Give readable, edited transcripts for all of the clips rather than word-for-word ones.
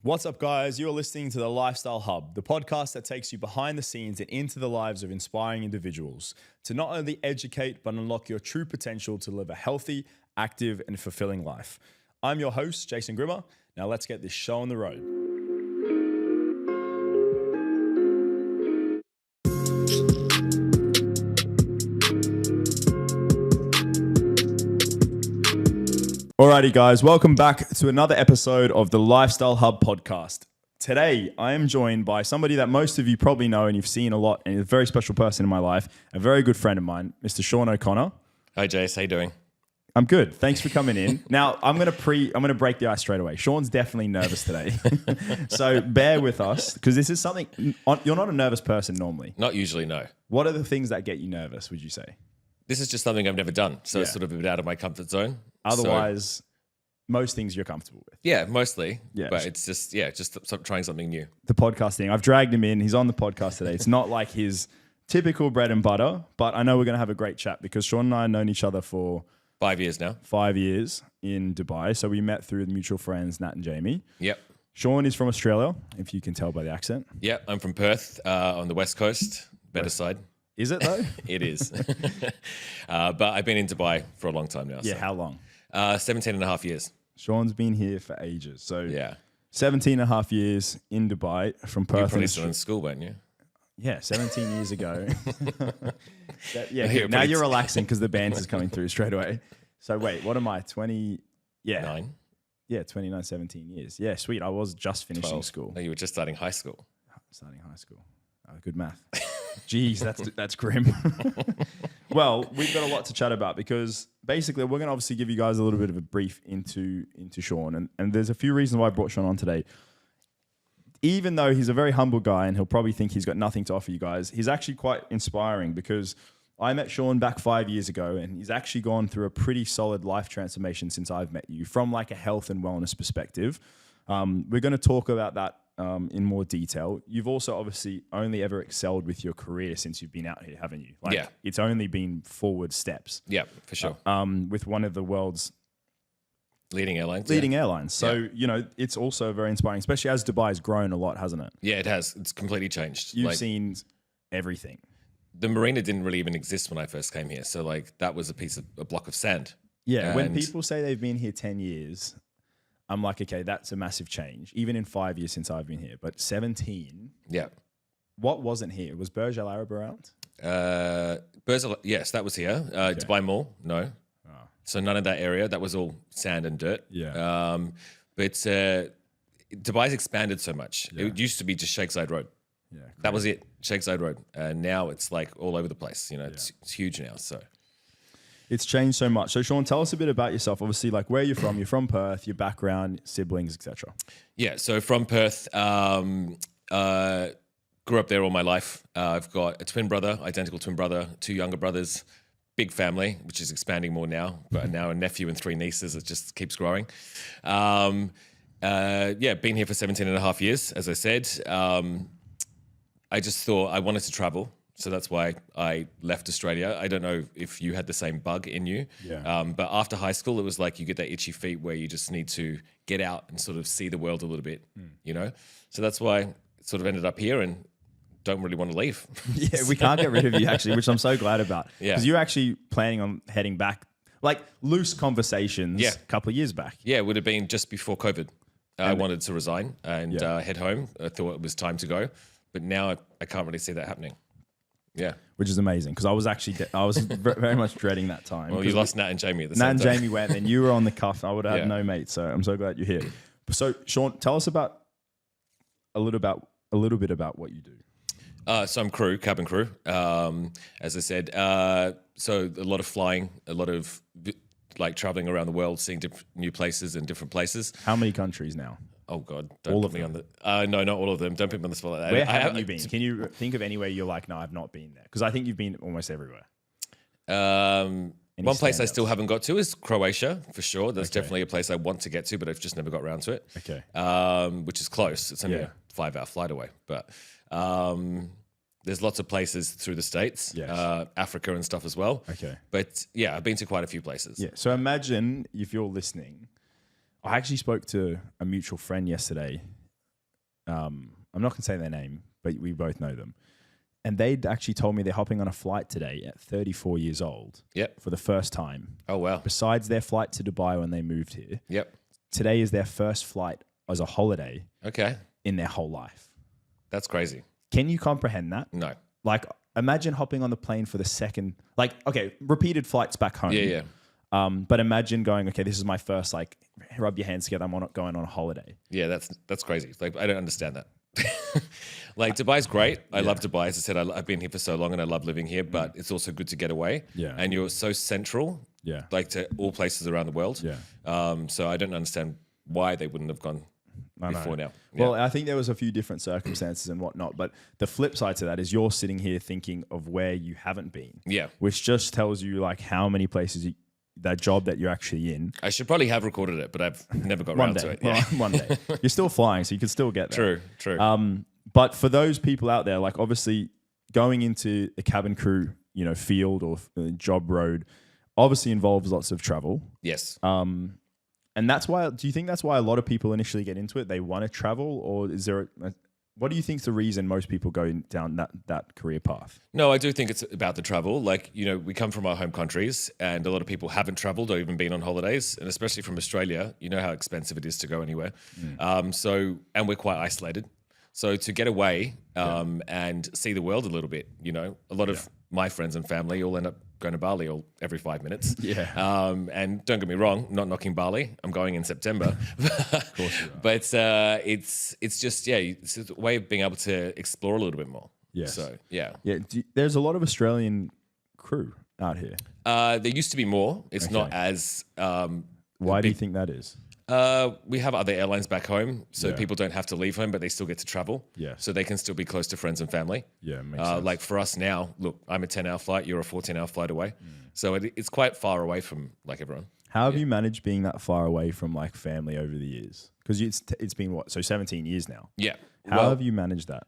What's up, guys? You're listening to the Lifestyle Hub, the podcast that takes you behind the scenes and into the lives of inspiring individuals to not only educate, but unlock your true potential to live a healthy, active, and fulfilling life. I'm your host, Jason Grimmer. Now let's get this show on the road. Alrighty, guys, welcome back to another episode of the Lifestyle Hub podcast. Today, I am joined by somebody that most of you probably know and you've seen a lot, and is a very special person in my life, a very good friend of mine, Mr. Sean O'Connor. Hi, Jace. How you doing? I'm good. Thanks for coming in. Now, I'm gonna break the ice straight away. Sean's definitely nervous today, so bear with us because this is something you're not a nervous person normally. Not usually, no. What are the things that get you nervous? Would you say? This is just something I've never done, so it's sort of a bit out of my comfort zone. Otherwise, most things you're comfortable with. Yeah, mostly. Yeah. But it's just trying something new. The podcast thing. I've dragged him in. He's on the podcast today. It's not like his typical bread and butter, but I know we're going to have a great chat because Sean and I have known each other for 5 years now. 5 years in Dubai. So we met through mutual friends, Nat and Jamie. Yep. Sean is from Australia, if you can tell by the accent. Yep. I'm from Perth on the west coast, better side. Is it though? It is. But I've been in Dubai for a long time now. Yeah, so. how long? 17 and a half years. Sean's been here for ages. So Yeah. 17 and a half years in Dubai from Perth. You're probably still in school, weren't you? Yeah, 17 years ago. You're now pretty- you're relaxing because the band is coming through straight away. So wait, what am I? 20? Yeah. 9? Yeah, 29, 17 years. Yeah, sweet. I was just finishing 12. school. No, you were just starting high school. Starting high school. Good math. Jeez, that's grim. Well, we've got a lot to chat about because basically we're going to obviously give you guys a little bit of a brief into Sean. And there's a few reasons why I brought Sean on today. Even though he's a very humble guy and he'll probably think he's got nothing to offer you guys, he's actually quite inspiring because I met Sean back 5 years ago and he's actually gone through a pretty solid life transformation since I've met you from like a health and wellness perspective. We're going to talk about that in more detail. You've also obviously only ever excelled with your career since you've been out here, haven't you? Like, Yeah. It's only been forward steps. Yeah, for sure. With one of the world's Leading airlines. airlines. So, it's also very inspiring, especially as Dubai's grown a lot, hasn't it? Yeah, it has. It's completely changed. You've seen everything. The marina didn't really even exist when I first came here. So that was a block of sand. Yeah. When And- people say they've been here 10 years, I'm like, okay, that's a massive change. Even in 5 years since I've been here, but 17, Yeah. what wasn't here? Was Burj Al Arab around? Yes, that was here. Dubai Mall, no. So none of that area. That was all sand and dirt. Yeah. But Dubai's expanded so much. Yeah. It used to be just Sheikh Zayed Road. Yeah. That was it, Sheikh Zayed Road. And now it's like all over the place. It's huge now. So It's changed so much. So Sean, tell us a bit about yourself. Obviously, like where you're from. You're from Perth, your background, siblings, etc. yeah, so from Perth, grew up there all my life. I've got a twin brother, identical twin brother, 2 younger brothers. Big family, which is expanding more now, but now a nephew and 3 nieces. It just keeps growing. Been here for 17 and a half years, as I said. I just thought I wanted to travel. So that's why I left Australia. I don't know if you had the same bug in you. Yeah. But after high school, it was like you get that itchy feet where you just need to get out and sort of see the world a little bit, So that's why I sort of ended up here and don't really want to leave. Yeah, we can't get rid of you actually, which I'm so glad about. Yeah. Because you're actually planning on heading back, like loose conversations a couple of years back. Yeah, it would have been just before COVID. I wanted to resign and head home. I thought it was time to go. But now I can't really see that happening. Yeah. Which is amazing because I was actually, I was very much dreading that time. Well, you lost Nat and Jamie at the Nat same and time. Jamie went and you were on the cuff. I would have had Yeah. no mates. So I'm so glad you're here. So Sean, tell us about a little bit about what you do. So I'm cabin crew, as I said. So a lot of flying, a lot of like traveling around the world, seeing new places and different places. How many countries now? Oh God, All don't of put me on the. No, not all of them. Don't put me on the spot like that. Where haven't you been? Can you think of anywhere you're like, no, I've not been there? Because I think you've been almost everywhere. One place I still standouts? haven't got to is Croatia, for sure. That's definitely a place I want to get to, but I've just never got around to it. Okay. Which is close. It's only a 5-hour flight away. But there's lots of places through the States, Yes. Africa and stuff as well. Okay. But yeah, I've been to quite a few places. Yeah. So imagine if you're listening. I actually spoke to a mutual friend yesterday I'm not going to say their name, but we both know them. And they'd actually told me they're hopping on a flight today at 34 years old. Yep. For the first time. Oh, wow. Besides their flight to Dubai when they moved here. Yep. Today is their first flight as a holiday. Okay. In their whole life. That's crazy. Can you comprehend that? No. Like, imagine hopping on the plane for the second, like, okay, repeated flights back home. Yeah. But imagine going, okay, this is my first, like, rub your hands together. I'm going on a holiday. Yeah, that's crazy. Like, I don't understand that. Like, Dubai's great. I love Dubai. As I said, I've been here for so long and I love living here, but it's also good to get away. Yeah. And you're so central, like to all places around the world. Yeah. So I don't understand why they wouldn't have gone before now. Well, I think there was a few different circumstances and whatnot, but the flip side to that is you're sitting here thinking of where you haven't been. Yeah. Which just tells you like how many places that job that you're actually in. I should probably have recorded it, but I've never got around to it. Yeah. One day. You're still flying, so you could still get there. True. But for those people out there, like obviously going into a cabin crew, field or job road, obviously involves lots of travel. Yes. And that's why, do you think that's why a lot of people initially get into it? They want to travel, or is there, what do you think is the reason most people go down that career path? No, I do think it's about the travel. Like, we come from our home countries and a lot of people haven't traveled or even been on holidays. And especially from Australia, you know how expensive it is to go anywhere. And we're quite isolated. So to get away and see the world a little bit, a lot of my friends and family all end up going to Bali every 5 minutes. Yeah. And don't get me wrong, not knocking Bali. I'm going in September. Of course you are. But it's just, it's a way of being able to explore a little bit more. Yes. So, yeah. Yeah. There's a lot of Australian crew out here. There used to be more. It's not as... Why do you think that is? We have other airlines back home, so people don't have to leave home, but they still get to travel. Yeah. So they can still be close to friends and family. Yeah, makes sense. Like for us now, look, I'm a 10-hour flight, you're a 14-hour flight away. So it's quite far away from like everyone. How have you managed being that far away from like family over the years? Because it's been what, so 17 years now. Yeah. How have you managed that?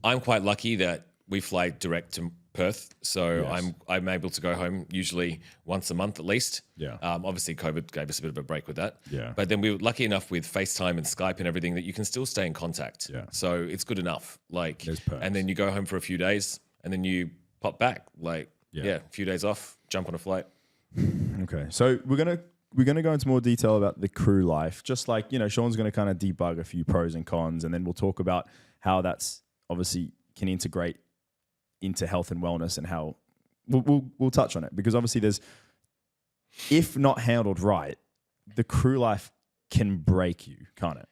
I'm quite lucky that we fly direct to Perth, so I'm able to go home usually once a month at least. Yeah. Obviously, COVID gave us a bit of a break with that. Yeah. But then we were lucky enough with FaceTime and Skype and everything that you can still stay in contact. Yeah. So it's good enough. Like, There's perks. and then you go home for a few days, and then you pop back. Like, a few days off, jump on a flight. Okay, so we're gonna go into more detail about the crew life. Just like Sean's gonna kind of debug a few pros and cons, and then we'll talk about how that's obviously can integrate into health and wellness, and how we'll touch on it, because obviously there's, if not handled right, the crew life can break you, can't it?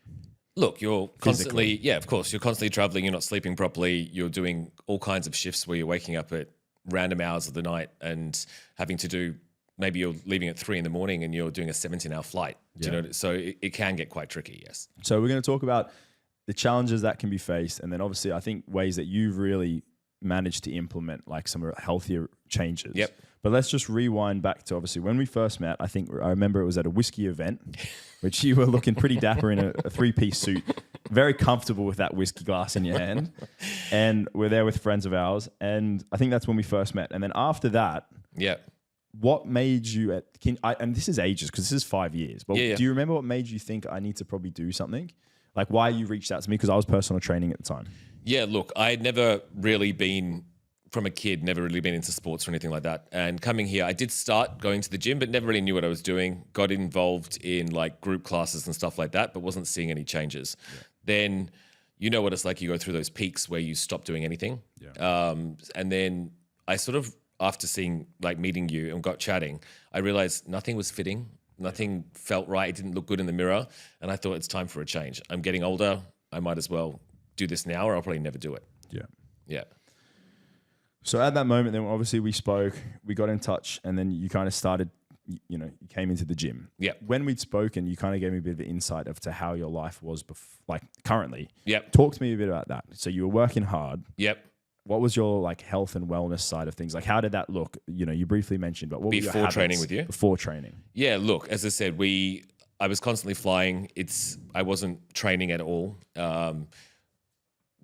Look, you're constantly, of course, you're constantly traveling. You're not sleeping properly. You're doing all kinds of shifts where you're waking up at random hours of the night and having to do, maybe you're leaving at 3 a.m. and you're doing a 17-hour flight. Do you know? So it can get quite tricky, yes. So we're going to talk about the challenges that can be faced, and then obviously I think ways that you've really managed to implement like some healthier changes. Yep. But let's just rewind back to obviously when we first met. I remember it was at a whiskey event, which you were looking pretty dapper in a 3-piece suit, very comfortable with that whiskey glass in your hand. And we're there with friends of ours. And I think that's when we first met. And then after that, what made you, and this is ages, because this is 5 years, but do you remember what made you think I need to probably do something? Like why you reached out to me? Because I was personal training at the time. Yeah, look, I had never really been, from a kid, never really been into sports or anything like that. And coming here, I did start going to the gym, but never really knew what I was doing. Got involved in like group classes and stuff like that, but wasn't seeing any changes. Yeah. Then, you know what it's like, you go through those peaks where you stop doing anything. Yeah. And then I sort of, after meeting you and got chatting, I realized nothing was fitting. Nothing felt right. It didn't look good in the mirror. And I thought it's time for a change. I'm getting older. I might as well do this now, or I'll probably never do it. Yeah. Yeah. So at that moment, then obviously we spoke, we got in touch, and then you kind of started, you came into the gym. Yeah. When we'd spoken, you kind of gave me a bit of insight as to how your life was currently. Yep. Talk to me a bit about that. So you were working hard. Yep. What was your like health and wellness side of things? Like how did that look? You briefly mentioned, but what were your habits training with you? Before training. Yeah, look, as I said, I was constantly flying. I wasn't training at all.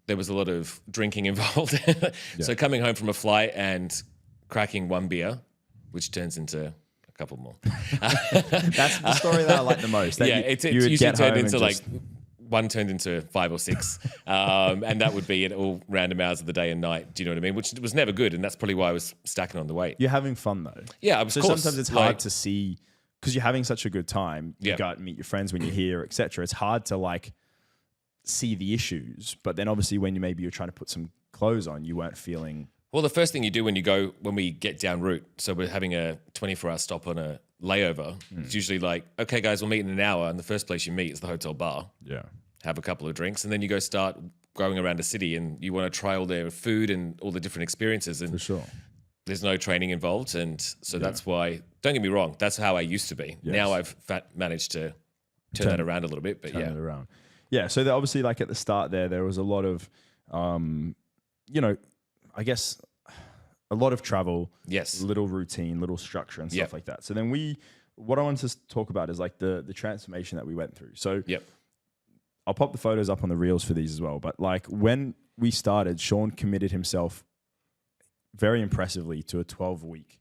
There was a lot of drinking involved. So coming home from a flight and cracking one beer, which turns into a couple more. That's the story that I like the most. It's usually turned into like one turned into 5 or 6, and that would be at all random hours of the day and night. Do you know what I mean? Which was never good, and that's probably why I was stacking on the weight. You're having fun though. Yeah, of So course. sometimes it's hard to see because you're having such a good time. You Yeah. go out and meet your friends when you're here, etc. It's hard to like see the issues, but then obviously when you're trying to put some clothes on, you weren't feeling. Well, the first thing you do when we get down route, so we're having a 24-hour stop on a layover. It's usually like, okay, guys, we'll meet in an hour, and the first place you meet is the hotel bar. Yeah. Have a couple of drinks, and then you go start going around the city, and you want to try all their food and all the different experiences. And For sure. there's no training involved, and so that's why. Don't get me wrong, that's how I used to be. Yes. Now I've managed to turn that around a little bit, but Turn yeah, it around. Yeah. So obviously, like at the start there was a lot of, I guess a lot of travel. yes, Little routine, little structure and stuff Yep. like that. So then what I wanted to talk about is like the transformation that we went through. So yep, I'll pop the photos up on the reels for these as well. But like when we started, Sean committed himself very impressively to a 12-week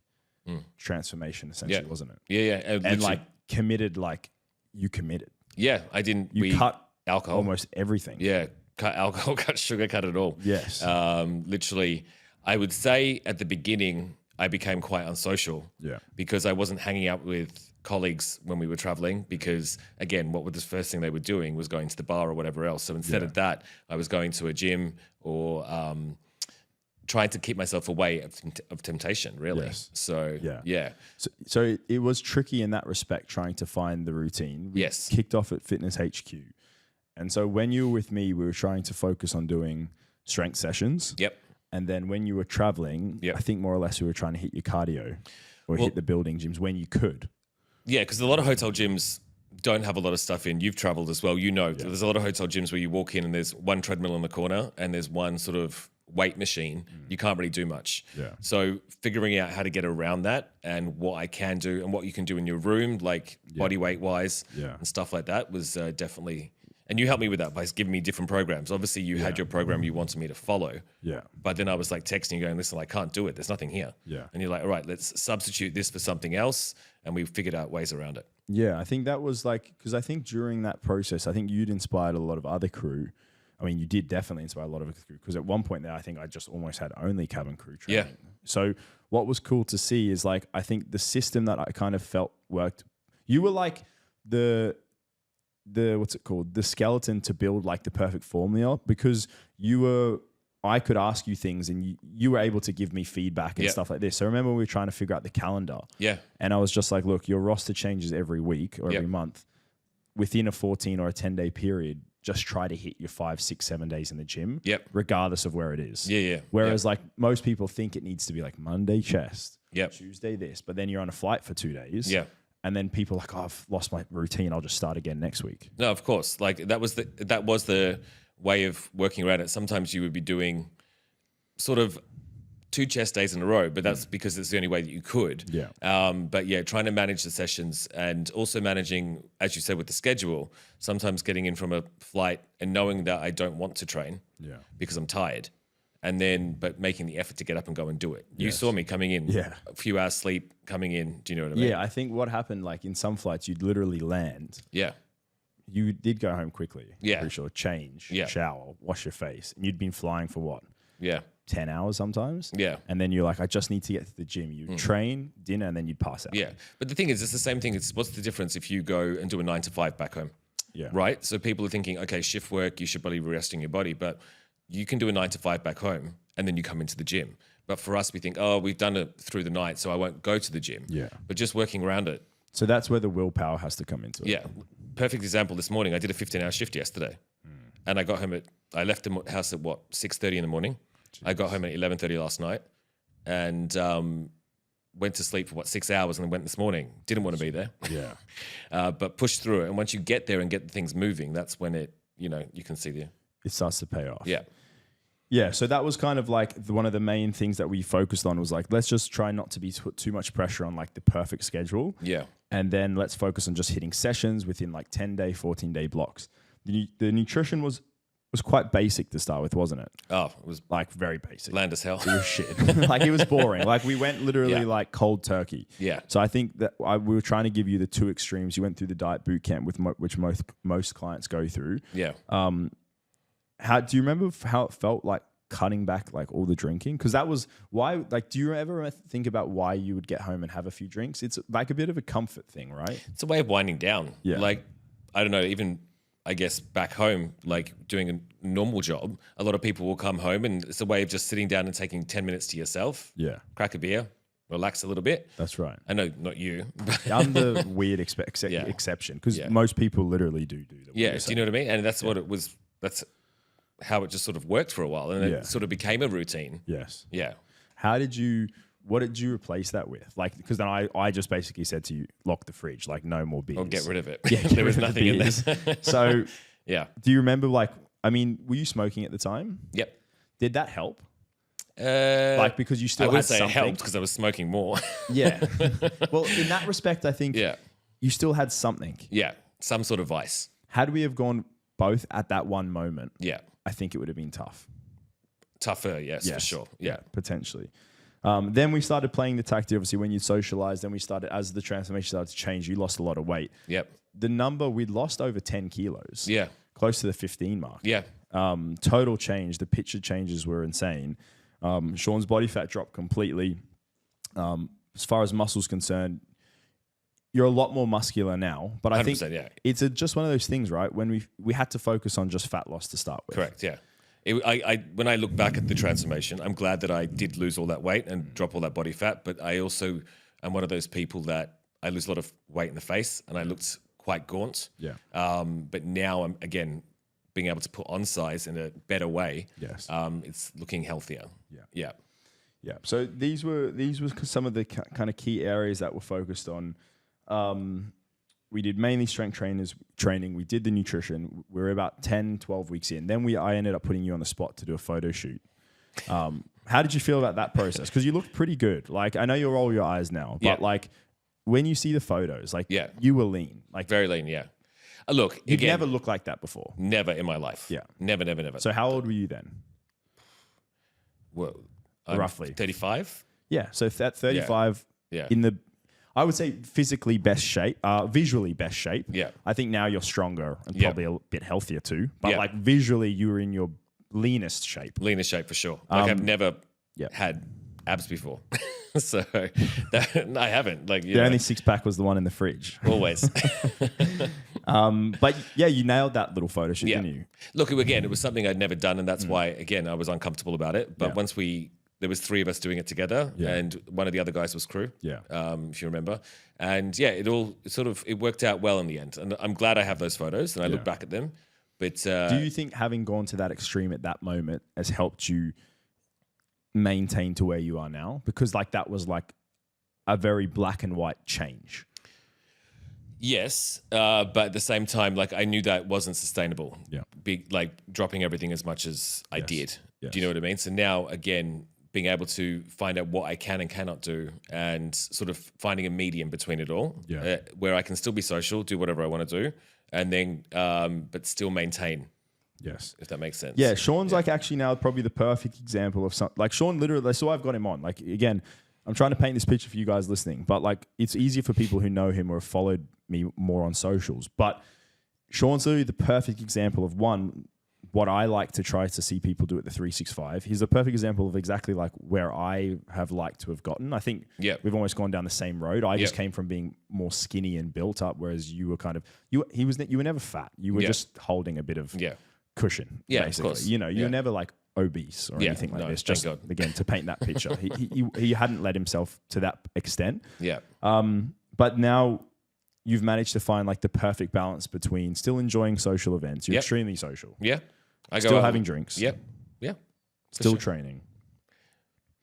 transformation, essentially, Yeah. wasn't it? yeah, And literally- like committed, like you committed. yeah, I didn't. You cut alcohol, almost everything. yeah, cut alcohol, cut sugar, cut it all. Yes. Literally, I would say at the beginning, I became quite unsocial. Yeah. Because I wasn't hanging out with colleagues when we were traveling. Because again, what was the first thing they were doing was going to the bar or whatever else. So instead of that, I was going to a gym or trying to keep myself away of temptation. Really. Yes. So yeah. So it was tricky in that respect, trying to find the routine. We Yes. kicked off at Fitness HQ. And so when you were with me, we were trying to focus on doing strength sessions. Yep. And then when you were traveling, Yep. I think more or less we were trying to hit your cardio or hit the building gyms when you could. Yeah, because a lot of hotel gyms don't have a lot of stuff in. You've traveled as well. You know, there's a lot of hotel gyms where you walk in and there's one treadmill in the corner and there's one sort of weight machine. You can't really do much. Yeah. So figuring out how to get around that and what I can do and what you can do in your room, like body weight wise and stuff like that was definitely... And you helped me with that by giving me different programs. Obviously, you had your program you wanted me to follow. Yeah. But then I was like texting you going, listen, I can't do it. There's nothing here. Yeah. And you're like, all right, let's substitute this for something else. And we figured out ways around it. Yeah, I think that was like, because I think during that process, I think you'd inspired a lot of other crew. I mean, you did definitely inspire a lot of crew because at one point there, I think I just almost had only cabin crew training. Yeah. So what was cool to see is like, I think the system that I kind of felt worked, you were like the what's it called? The skeleton to build like the perfect formula because I could ask you things and you were able to give me feedback and stuff like this. So remember we were trying to figure out the calendar. Yeah. And I was just like, look, your roster changes every week or every month. Within a 14 or a 10-day period, just try to hit your 5, 6, 7 days in the gym, regardless of where it is. Yeah. Whereas like most people think it needs to be like Monday chest, Yep. Tuesday this, but then you're on a flight for 2 days. Yeah. And then people are like, oh, I've lost my routine. I'll just start again next week. No, of course. Like that was the way of working around it. Sometimes you would be doing sort of 2 chest days in a row, but that's because it's the only way that you could. Yeah. But yeah, trying to manage the sessions and also managing, as you said, with the schedule, sometimes getting in from a flight and knowing that I don't want to train because I'm tired. And then, but making the effort to get up and go and do it. You saw me coming in, a few hours sleep, coming in. Do you know what I mean? Yeah, I think what happened, like in some flights, you'd literally land. Yeah. You did go home quickly. Yeah. Pretty sure. Change, shower, wash your face. And you'd been flying for what? Yeah. 10 hours sometimes. Yeah. And then you're like, I just need to get to the gym. You train, dinner, and then you'd pass out. Yeah. But the thing is, it's the same thing. It's what's the difference if you go and do a 9 to 5 back home? Yeah. Right? So people are thinking, okay, shift work, you should probably be resting your body. But you can do a 9 to 5 back home and then you come into the gym. But for us, we think, oh, we've done it through the night, so I won't go to the gym. Yeah. But just working around it. So that's where the willpower has to come into it. Yeah. Perfect example this morning. I did a 15-hour shift yesterday. And I got home I left the house at 6:30 in the morning. Jeez. I got home at 11:30 last night and went to sleep for 6 hours and then went this morning. Didn't want to be there. Yeah. But pushed through it. And once you get there and get things moving, that's when you can see it starts to pay off. Yeah. Yeah, so that was kind of like one of the main things that we focused on was like, let's just try not to be put too much pressure on like the perfect schedule. Yeah. And then let's focus on just hitting sessions within like 10-day, 14-day blocks. The nutrition was was quite basic to start with, wasn't it? Oh, it was Like very basic. bland as hell. It was shit. Like it was boring. Like we went literally Yeah. like cold turkey. Yeah. So I think that we were trying to give you the two extremes. You went through the diet boot camp, which most clients go through. Yeah. How do you remember how it felt like cutting back like all the drinking? Because that was why. Like, do you ever think about why you would get home and have a few drinks? It's like a bit of a comfort thing, right? It's a way of winding down. Yeah. Like, I don't know, even I guess back home, like doing a normal job, a lot of people will come home and it's a way of just sitting down and taking 10 minutes to yourself, Yeah, crack a beer, relax a little bit. that's right. I know, not you. But I'm the weird exception because most people literally do the yeah, weird do you know what I mean? And that's what it was. That's how it just sort of worked for a while. And it sort of became a routine. Yes. Yeah. What did you replace that with? Like, because then I just basically said to you, lock the fridge, like no more beers. Or get rid of it. Yeah, There was nothing in there. So Yeah. do you remember were you smoking at the time? Yep. Did that help? Like, Because you I still would had say something. it helped because I was smoking more. Yeah. Well, in that respect, I think Yeah. you still had something. Yeah. Some sort of vice. Had we have gone both at that one moment, Yeah. I think it would have been tough. Tougher, yes, for sure. Yeah. Potentially. Then we started playing the tactic, obviously, when you socialized. Then we started, as the transformation started to change, you lost a lot of weight. Yep. The number, we'd lost over 10 kilos. Yeah. Close to the 15 mark. Yeah. Total change. The picture changes were insane. Sean's body fat dropped completely. As far as muscle's concerned, you're a lot more muscular now. But I think 100%, yeah. it's just one of those things, right? When we had to focus on just fat loss to start with. Correct, yeah. When I look back at the transformation, I'm glad that I did lose all that weight and drop all that body fat. But I also am one of those people that I lose a lot of weight in the face and I looked quite gaunt. Yeah. But now I'm, again, being able to put on size in a better way. Yes. It's looking healthier. Yeah. Yeah. Yeah. So these were some of the kind of key areas that were focused on. We did mainly strength training. We did the nutrition. We were about 10, 12 weeks in. Then I ended up putting you on the spot to do a photo shoot. How did you feel about that process? Because you looked pretty good. Like, I know you roll your eyes now, but like when you see the photos, like you were lean. Like Very lean, yeah. Look, you've again, never looked like that before. never in my life. Yeah. Never. So how old were you then? Well, Roughly. 35? Yeah. So at 35 Yeah. in the, I would say physically best shape, visually best shape. Yeah. I think now you're stronger and Yeah. probably a bit healthier too. But Yeah. like visually you were in your leanest shape. Leaner shape for sure. Like I've never had abs before. So I haven't. Like The only six pack was the one in the fridge. always. But yeah, you nailed that little photo shoot, Yeah. didn't you? Look, again, it was something I'd never done, and that's why, again, I was uncomfortable about it. But Yeah. once there was three of us doing it together, Yeah. and one of the other guys was crew. Yeah. If you remember, and yeah, it worked out well in the end, and I'm glad I have those photos, and I look back at them. But Do you think having gone to that extreme at that moment has helped you maintain to where you are now? Because like that was like a very black and white change. Yes, but at the same time, like I knew that wasn't sustainable. Yeah. Like dropping everything as much as I did. Yes. Do you know what I mean? So now, again, being able to find out what I can and cannot do, and sort of finding a medium between it all, where I can still be social, do whatever I want to do, and then but still maintain. Yes. If that makes sense. Yeah, Sean's like actually now probably the perfect example of something. Like Sean literally, that's why I've got him on. Like again, I'm trying to paint this picture for you guys listening, but like it's easier for people who know him or have followed me more on socials. But Sean's literally the perfect example of what I like to try to see people do at the 365. He's a perfect example of exactly like where I have liked to have gotten. I think we've almost gone down the same road. I just came from being more skinny and built up, whereas you were kind of you were never fat. You were just holding a bit of cushion. Yeah, basically. of course. You know, you're never like obese or anything like this. Just God. again to paint that picture. He hadn't led himself to that extent. Yeah. But now you've managed to find like the perfect balance between still enjoying social events. You're extremely social. Yeah. Still having drinks. Yep. Yeah. Still training.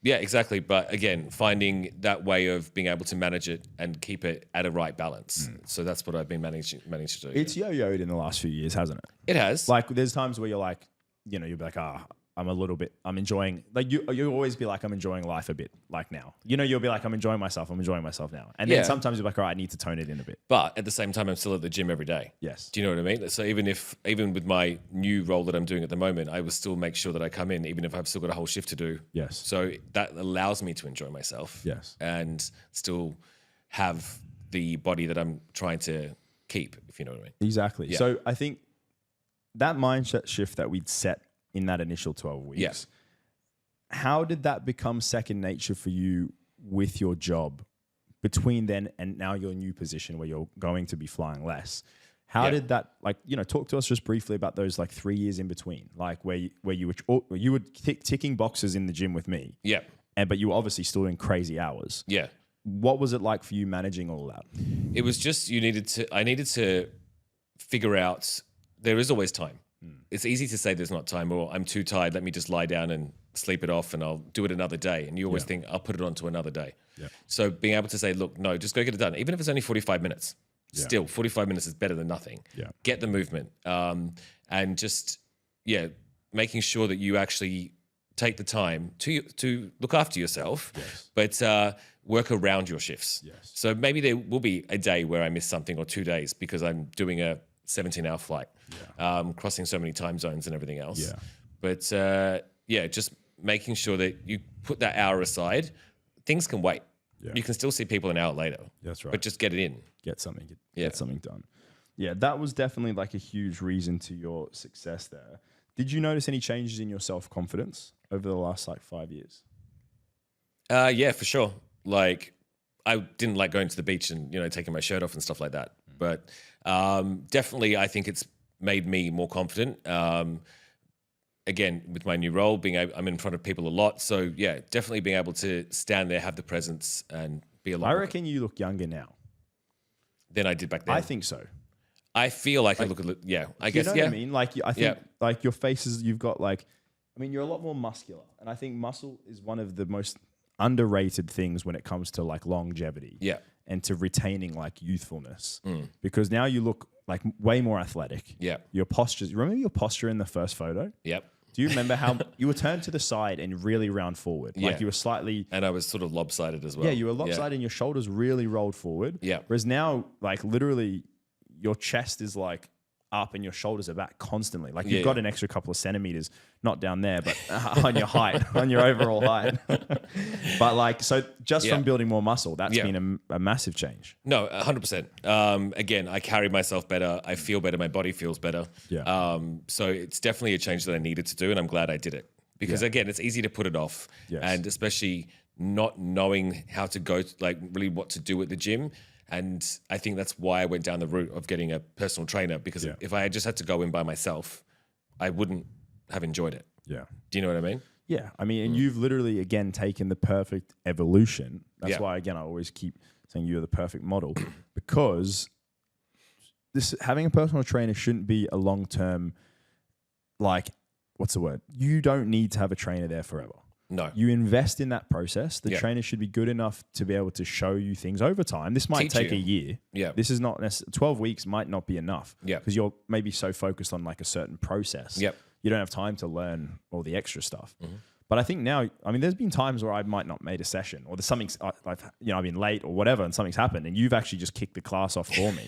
Yeah, exactly. But again, finding that way of being able to manage it and keep it at a right balance. So that's what I've been managing to do. It's yo-yoed in the last few years, hasn't it? It has. Like there's times where you're like, you know, you'll be like, I I'm enjoying, like you always be like, I'm enjoying life a bit, like now. You know, you'll be like, I'm enjoying myself now. And then sometimes you're like, all right, I need to tone it in a bit. But at the same time, I'm still at the gym every day. Yes. Do you know what I mean? So even with my new role that I'm doing at the moment, I will still make sure that I come in, even if I've still got a whole shift to do. Yes. So that allows me to enjoy myself. Yes. And still have the body that I'm trying to keep, if you know what I mean. Exactly. Yeah. So I think that mindset shift that we'd set in that initial 12 weeks, how did that become second nature for you with your job between then and now your new position where you're going to be flying less? How did that, like, you know, talk to us just briefly about those like 3 years in between, like where you were ticking boxes in the gym with me. Yeah. But you were obviously still doing crazy hours. Yeah. What was it like for you managing all that? It was just I needed to figure out there is always time. It's easy to say there's not time, or I'm too tired, let me just lie down and sleep it off and I'll do it another day. And you always think I'll put it on to another day. Yeah. So being able to say, look, no, just go get it done. Even if it's only 45 minutes, still 45 minutes is better than nothing. Yeah. Get the movement. And just, making sure that you actually take the time to look after yourself, but work around your shifts. Yes. So maybe there will be a day where I miss something, or 2 days because I'm doing a 17-hour flight, crossing so many time zones and everything else. Yeah. But just making sure that you put that hour aside. Things can wait. Yeah. You can still see people an hour later. That's right. But just get it in. Get something done. Yeah, that was definitely like a huge reason to your success there. Did you notice any changes in your self-confidence over the last like 5 years? Yeah, for sure. Like, I didn't like going to the beach and, taking my shirt off and stuff like that. But definitely, I think it's made me more confident. Again, with my new role, I'm in front of people a lot. So yeah, definitely being able to stand there, have the presence, and be a lot. I reckon you look younger now than I did back then. I think so. I feel like I look, I guess, you know what I mean? Like, I think like your faces, you've got like, I mean, you're a lot more muscular. And I think muscle is one of the most underrated things when it comes to like longevity. Yeah. And to retaining like youthfulness. Because now you look like way more athletic. Yeah. Your posture, remember your posture in the first photo? Yep. Do you remember how you were turned to the side and really round forward? Like you were slightly... And I was sort of lopsided as well. Yeah, you were lopsided and your shoulders really rolled forward. Yeah. Whereas now, like literally your chest is like up and your shoulders are back constantly. Like you've got an extra couple of centimeters, not down there, but on your height, on your overall height. But like, so just from building more muscle, that's been a massive change. No, 100%. Again, I carry myself better. I feel better. My body feels better. Yeah. So it's definitely a change that I needed to do, and I'm glad I did it. Because again, it's easy to put it off. Yes. And especially not knowing how to go, like really what to do at the gym. And I think that's why I went down the route of getting a personal trainer, because if I had just had to go in by myself, I wouldn't have enjoyed it. Yeah. Do you know what I mean? Yeah. I mean, and you've literally, again, taken the perfect evolution. That's why, again, I always keep saying you're the perfect model, because having a personal trainer shouldn't be a long-term, like, what's the word? You don't need to have a trainer there forever. No. You invest in that process. The trainer should be good enough to be able to show you things over time. This might take a year. Yeah. This is not necessarily, 12 weeks might not be enough. Yeah. Because you're maybe so focused on like a certain process. Yep. You don't have time to learn all the extra stuff. Mm-hmm. But I think now, I mean, there's been times where I might not made a session, or there's something, I've been late or whatever, and something's happened, and you've actually just kicked the class off for me.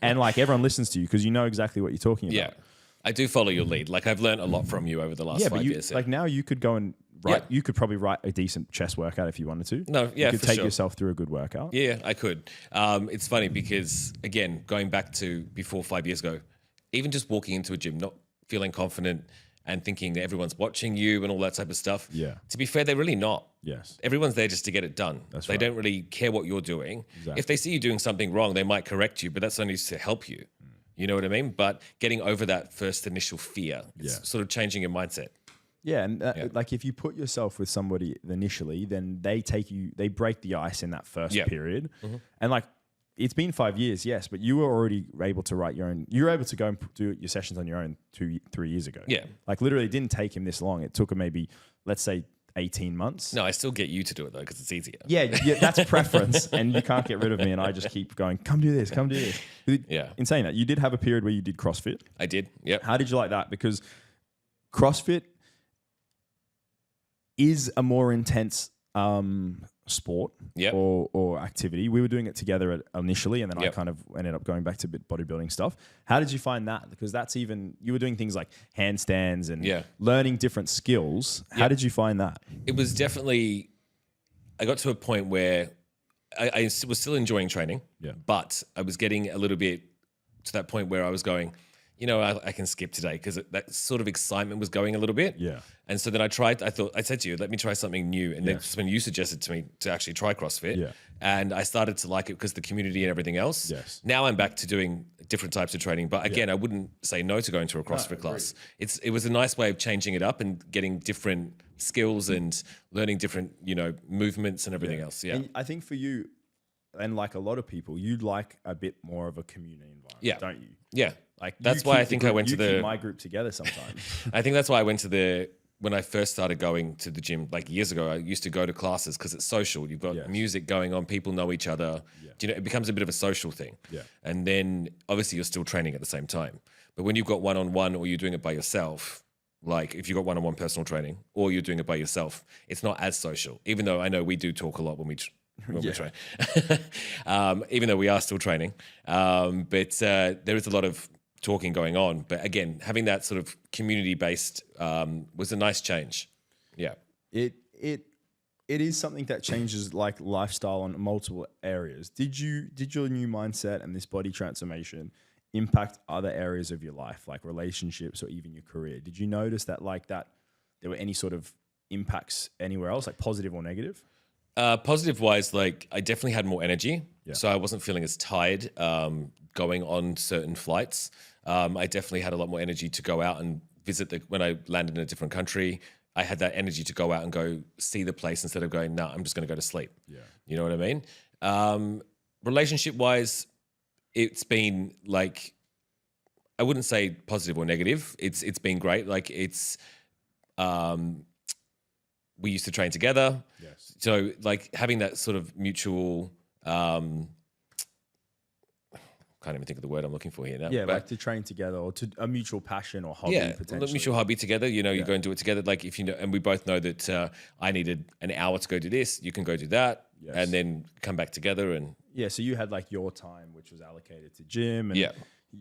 And like everyone listens to you because you know exactly what you're talking about. Yeah. I do follow your lead. Like I've learned a lot from you over the last 5 years. Like now you could go and write, you could probably write a decent chest workout if you wanted to. No, yeah, you could take yourself through a good workout. Yeah, I could. It's funny because again, going back to before 5 years ago, even just walking into a gym, not feeling confident and thinking that everyone's watching you and all that type of stuff. Yeah. To be fair, they're really not. Yes. Everyone's there just to get it done. They don't really care what you're doing. Exactly. If they see you doing something wrong, they might correct you, but that's only to help you. You know what I mean? But getting over that first initial fear, it's sort of changing your mindset. Yeah, and like if you put yourself with somebody initially, then they break the ice in that first period. Mm-hmm. And like, it's been 5 years, yes, but you were already able to write your own, you were able to go and do your sessions on your own 2-3 years ago. Yeah. Like literally it didn't take him this long. It took him maybe, let's say 18 months. No, I still get you to do it though, because it's easier. Yeah, that's preference. And you can't get rid of me. And I just keep going, come do this, come do this. Yeah. In saying that, you did have a period where you did CrossFit. I did, yep. How did you like that? Because CrossFit is a more intense sport Yep. or activity. We were doing it together initially, and then I Yep. kind of ended up going back to bodybuilding stuff. How did you find that? Because that's even, you were doing things like handstands and Yeah. learning different skills. How Yep. did you find that? It was definitely, I got to a point where I was still enjoying training, Yeah. but I was getting a little bit to that point where I was going, you know, I can skip today, because that sort of excitement was going a little bit. Yeah. And so then I said to you, let me try something new. And then Yeah. just when you suggested to me to actually try CrossFit, Yeah. and I started to like it because the community and everything else. Yes. Now I'm back to doing different types of training. But again, I wouldn't say no to going to a CrossFit class. It was a nice way of changing it up and getting different skills and learning different, you know, movements and everything else. Yeah. And I think for you, and like a lot of people, you like a bit more of a community environment, Yeah. don't you? Yeah. Like That's you why keep I the think group- I went to you keep the my group together sometimes. I think that's why I went to when I first started going to the gym like years ago, I used to go to classes because it's social. You've got Yes. music going on, people know each other. Yeah. Do you know, it becomes a bit of a social thing. Yeah. And then obviously you're still training at the same time. But when you've got one-on-one or you're doing it by yourself, like if you've got one-on-one personal training or you're doing it by yourself, it's not as social. Even though I know we do talk a lot when we train, even though we are still training. But there is a lot of talking going on. But again, having that sort of community-based was a nice change. Yeah. It is something that changes like lifestyle on multiple areas. Did your new mindset and this body transformation impact other areas of your life, like relationships or even your career? Did you notice that there were any sort of impacts anywhere else, like positive or negative? Positive wise, like I definitely had more energy. Yeah. So I wasn't feeling as tired going on certain flights. I definitely had a lot more energy to go out and visit when I landed in a different country. I had that energy to go out and go see the place instead of going, I'm just going to go to sleep. Yeah. You know what I mean? Relationship wise, it's been like, I wouldn't say positive or negative. It's been great. Like we used to train together. Yes. So like having that sort of mutual, can't even think of the word I'm looking for here now. Yeah, but like to train together or to a mutual passion or hobby yeah, potentially. mutual hobby together. You know, you go and do it together. Like if you know, and we both know that I needed an hour to go do this, you can go do that, Yes. and then come back together. And Yeah, so you had like your time, which was allocated to gym, and Yeah.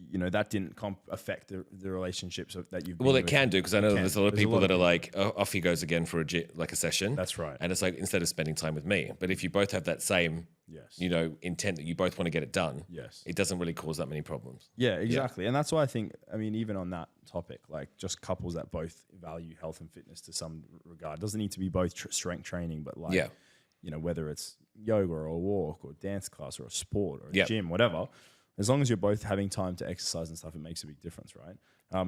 you know that didn't affect the relationships that you've. well, been it with. can do because I know can. there's a lot of There's a people lot that of are like, oh, off he goes again for a session. That's right. And it's like instead of spending time with me, but if you both have that same, Yes. you know, intent that you both want to get it done, Yes. it doesn't really cause that many problems. Yeah, exactly. And that's why I think, I mean, even on that topic, like just couples that both value health and fitness to some regard, doesn't need to be both strength training, but like, Yeah. you know, whether it's yoga or a walk or dance class or a sport or a Yeah. gym, whatever, as long as you're both having time to exercise and stuff, it makes a big difference, right?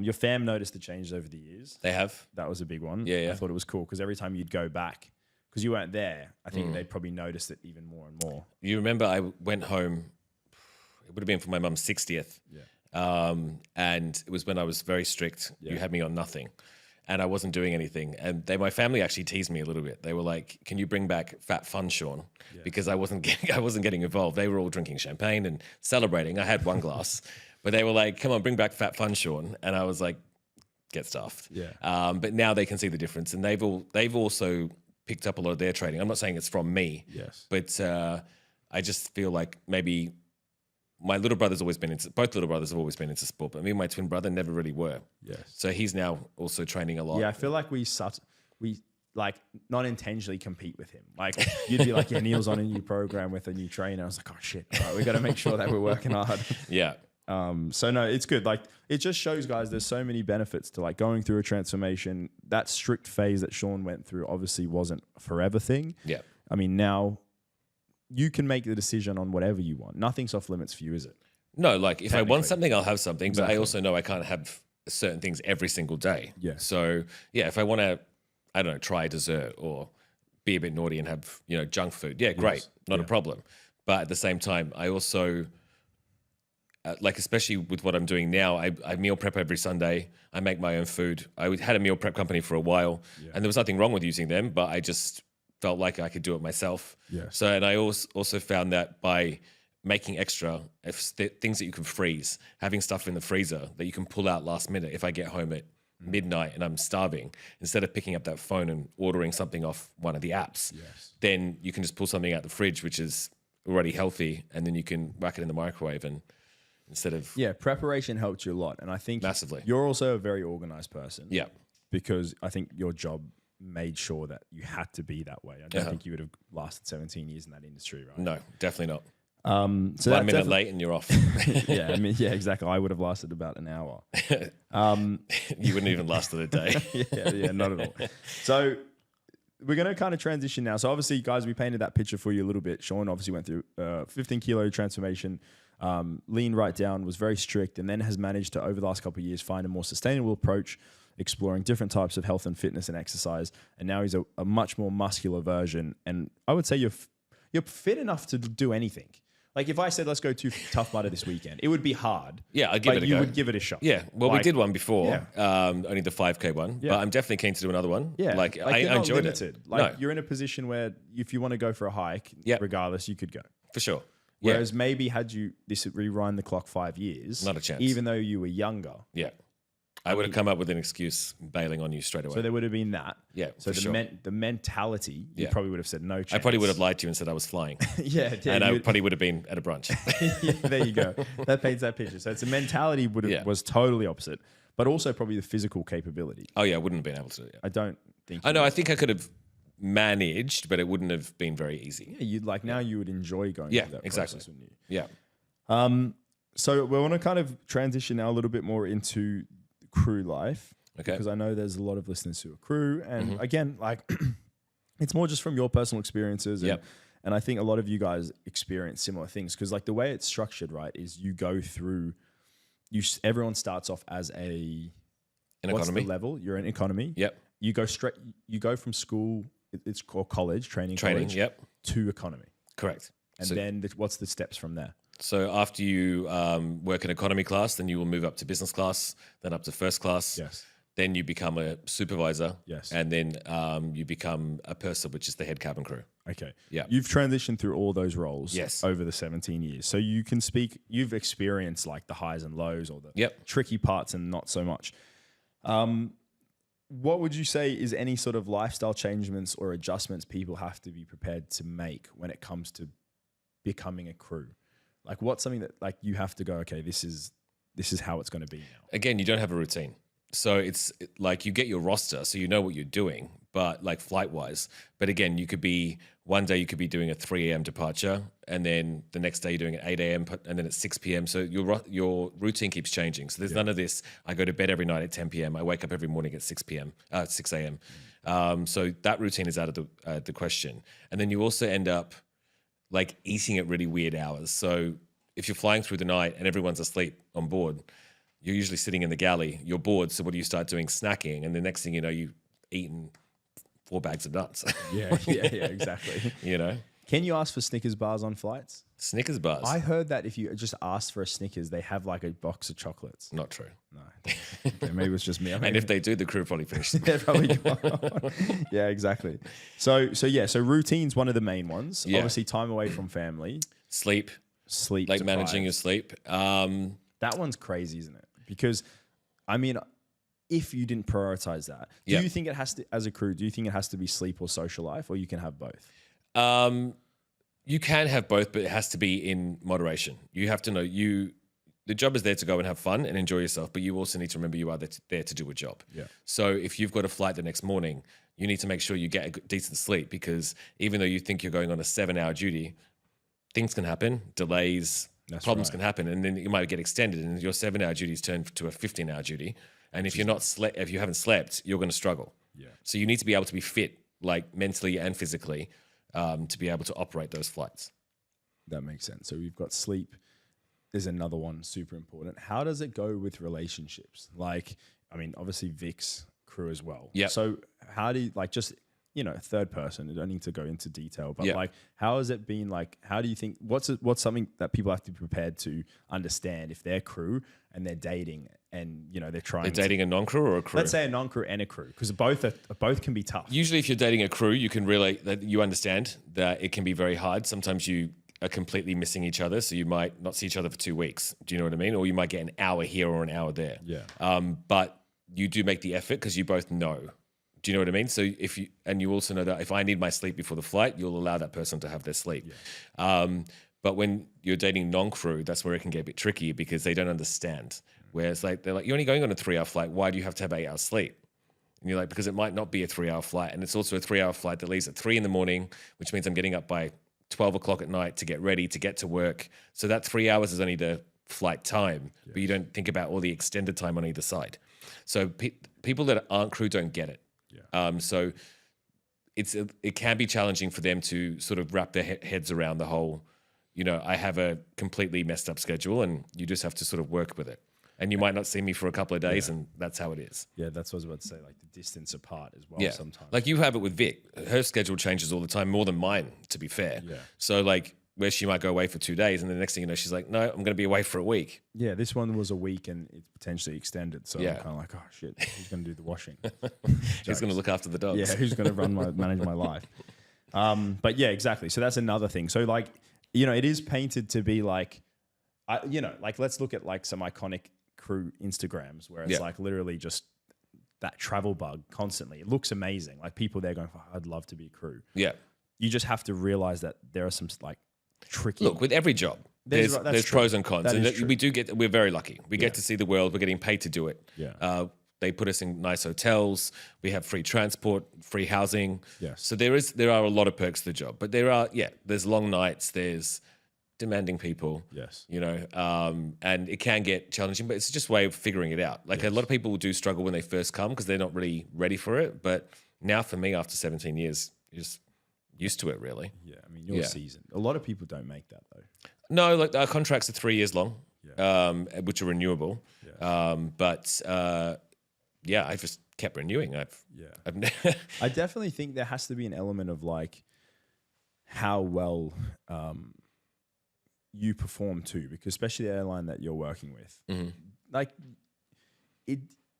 Your fam noticed the changes over the years. They have. That was a big one. Yeah, yeah. I thought it was cool because every time you'd go back, because you weren't there, I think they'd probably noticed it even more and more. You remember I went home, it would have been for my mum's 60th. Yeah. And it was when I was very strict. Yeah. You had me on nothing and I wasn't doing anything. And my family actually teased me a little bit. They were like, can you bring back Fat Fun, Sean? Yeah. Because I wasn't getting involved. They were all drinking champagne and celebrating. I had one glass, but they were like, come on, bring back Fat Fun, Sean. And I was like, get stuffed. Yeah. But now they can see the difference. And they've also picked up a lot of their training. I'm not saying it's from me, Yes. but I just feel like maybe my little brother's always been both little brothers have always been into sport, but me and my twin brother never really were. Yes. So he's now also training a lot. Yeah, I feel like we like not intentionally compete with him. Like you'd be like, yeah, Neil's on a new program with a new trainer. I was like, oh shit, all right, we got to make sure that we're working hard. Yeah. So no, it's good. Like it just shows guys there's so many benefits to like going through a transformation. That strict phase that Sean went through obviously wasn't a forever thing. Yeah. I mean, now you can make the decision on whatever you want. Nothing's off limits for you, is it? No, like if I Technically. want something, I'll have something, but I Exactly. also know I can't have certain things every single day. Yeah. So yeah, if I want to, I don't know, try a dessert or be a bit naughty and have, you know, junk food. Yeah, great. Not Yeah. a problem. But at the same time, I also, like, especially with what I'm doing now, I meal prep every Sunday. I make my own food. I had a meal prep company for a while and there was nothing wrong with using them, but I just felt like I could do it myself. Yes. So, and I also found that by making extra things that you can freeze, having stuff in the freezer that you can pull out last minute if I get home at midnight and I'm starving, instead of picking up that phone and ordering something off one of the apps, then you can just pull something out the fridge, which is already healthy, and then you can whack it in the microwave and instead of... Yeah, preparation helped you a lot. And I think Massively. you're also a very organized person. Yeah. Because I think your job made sure that you had to be that way. I don't think you would have lasted 17 years in that industry, right? No, definitely not. So 1 minute late and you're off. Yeah, I mean, yeah, exactly. I would have lasted about an hour. You wouldn't even lasted a day. Yeah, not at all. So we're going to kind of transition now. So obviously, guys, we painted that picture for you a little bit. Sean obviously went through 15 kilo transformation, lean right down, was very strict, and then has managed to, over the last couple of years, find a more sustainable approach, exploring different types of health and fitness and exercise. And now he's a much more muscular version. And I would say you're fit enough to do anything. Like if I said, let's go to Tough Mudder this weekend, it would be hard. Yeah, I'd give it a go. You would give it a shot. Yeah, well, we did one before, Yeah. only the 5K one, but I'm definitely keen to do another one. Yeah. Like I you're not enjoyed limited. it. Like No, you're in a position where if you want to go for a hike, regardless, you could go. for sure. Yeah, Whereas maybe had you rewind the clock 5 years, Not a chance. even though you were younger. yeah. I would have come up with an excuse bailing on you straight away. So there would have been that. Yeah, So for sure. the mentality, you Yeah. probably would have said no chance. I probably would have lied to you and said I was flying. yeah, And I you- probably would have been at a brunch. yeah, there you go. That paints that picture. So it's a mentality was totally opposite, but also probably the physical capability. Oh, yeah, I wouldn't have been able to do it. I don't think. I know, I think I could have managed, but it wouldn't have been very easy. Yeah, you'd like now you would enjoy going Yeah, through that exactly. process, wouldn't you? Yeah. So we want to kind of transition now a little bit more into crew life. Okay. Because I know there's a lot of listeners who are crew. And again, like it's more just from your personal experiences. And, Yep. and I think a lot of you guys experience similar things. Because like the way it's structured, right, is you go through, everyone starts off as In what's economy. the level? You're in economy. Yep. You go from school, it's called college, training college, Yep. to economy. Correct. And So- then what's the steps from there? So after you work in economy class, then you will move up to business class, then up to first class. Yes. Then you become a supervisor. Yes. And then you become a purser, which is the head cabin crew. Okay. Yeah. You've transitioned through all those roles Yes. over the 17 years. So you can speak, you've experienced like the highs and lows or the Yep. tricky parts and not so much. What would you say is any sort of lifestyle changements or adjustments people have to be prepared to make when it comes to becoming a crew? Like what's something that like you have to go, okay, this is how it's going to be now. Again, you don't have a routine. So it's like you get your roster, so you know what you're doing, but like flight wise. But again, one day you could be doing a 3 a.m. departure, and then the next day you're doing an 8 a.m. and then at 6 p.m. So your routine keeps changing. So there's none of this. I go to bed every night at 10 p.m. I wake up every morning at 6 a.m. So that routine is out of the question. And then you also end up like eating at really weird hours. So if you're flying through the night and everyone's asleep on board, you're usually sitting in the galley, you're bored, so what do you start doing? Snacking, and the next thing you know, you've eaten 4 bags of nuts. Yeah, exactly. You know? Can you ask for Snickers bars on flights? Snickers bars. I heard that if you just ask for a Snickers, they have like a box of chocolates. Not true. No. Okay, maybe it was just me. And if they do, the crew probably finish them. They're probably gone. Yeah, exactly. So routine's one of the main ones. Yeah. Obviously, time away from family, Sleep, sleep, like deprived. managing your sleep. That one's crazy, isn't it? Because, I mean, if you didn't prioritize that, do Yeah. you think it has to, as a crew, do you think it has to be sleep or social life, or you can have both? You can have both, but it has to be in moderation. You have to know the job is there to go and have fun and enjoy yourself, but you also need to remember you are there to do a job. Yeah. So if you've got a flight the next morning, you need to make sure you get a decent sleep, because even though you think you're going on a 7-hour duty, things can happen, delays, problems can happen, and then you might get extended, and your 7-hour duties turn to a 15-hour duty. And if you haven't slept, you're going to struggle. Yeah. So you need to be able to be fit, like mentally and physically, to be able to operate those flights. That makes sense. So we've got sleep. There's another one super important. How does it go with relationships? Like, I mean, obviously Vic's crew as well. Yeah. So how do you like just, third person, you don't need to go into detail, but Yeah. like, how has it been like, how do you think, what's something that people have to be prepared to understand if they're crew and they're dating and, they're trying They're dating a non-crew or a crew? let's say a non-crew and a crew, because both can be tough. Usually if you're dating a crew, you can relate that you understand that it can be very hard. Sometimes you are completely missing each other, so you might not see each other for 2 weeks. Do you know what I mean? Or you might get an hour here or an hour there. Yeah. But you do make the effort because you both know. Do you know what I mean? So you also know that if I need my sleep before the flight, you'll allow that person to have their sleep. Yeah. But when you're dating non-crew, that's where it can get a bit tricky because they don't understand. Whereas like they're like, you're only going on a 3-hour flight. Why do you have to have 8 hours sleep? And you're like, because it might not be a 3-hour flight. And it's also a 3-hour flight that leaves at 3 a.m, which means I'm getting up by 12 o'clock at night to get ready, to get to work. So that 3 hours is only the flight time, but you don't think about all the extended time on either side. So people that aren't crew don't get it. Yeah. So it can be challenging for them to sort of wrap their heads around the whole, I have a completely messed up schedule and you just have to sort of work with it. And you might not see me for a couple of days and that's how it is. Yeah, that's what I was about to say, like the distance apart as well sometimes. Like you have it with Vic. Her schedule changes all the time, more than mine, to be fair. Yeah. So like where she might go away for 2 days and the next thing you know, she's like, no, I'm going to be away for a week. Yeah, this one was a week and it's potentially extended. So I'm kind of like, oh shit, who's going to do the washing? Who's going to look after the dogs? Yeah, who's going to manage my life? But yeah, exactly. So that's another thing. So like, it is painted to be like, like let's look at like some iconic crew Instagrams where it's like literally just that travel bug constantly. It looks amazing. Like people there going, I'd love to be a crew. Yeah. You just have to realize that there are some like tricky. Look, with every job, there's pros and cons. And we're very lucky. We get to see the world. We're getting paid to do it. Yeah. They put us in nice hotels. We have free transport, free housing. Yes. So there are a lot of perks to the job, but there's long nights. There's demanding people. Yes. And it can get challenging, but it's just a way of figuring it out. Like a lot of people do struggle when they first come because they're not really ready for it. But now for me, after 17 years, you're just used to it, really. Yeah. I mean, you're seasoned. A lot of people don't make that though. No, like our contracts are 3 years long, which are renewable. Yes. I just kept renewing. I definitely think there has to be an element of like how well you perform too, because especially the airline that you're working with, like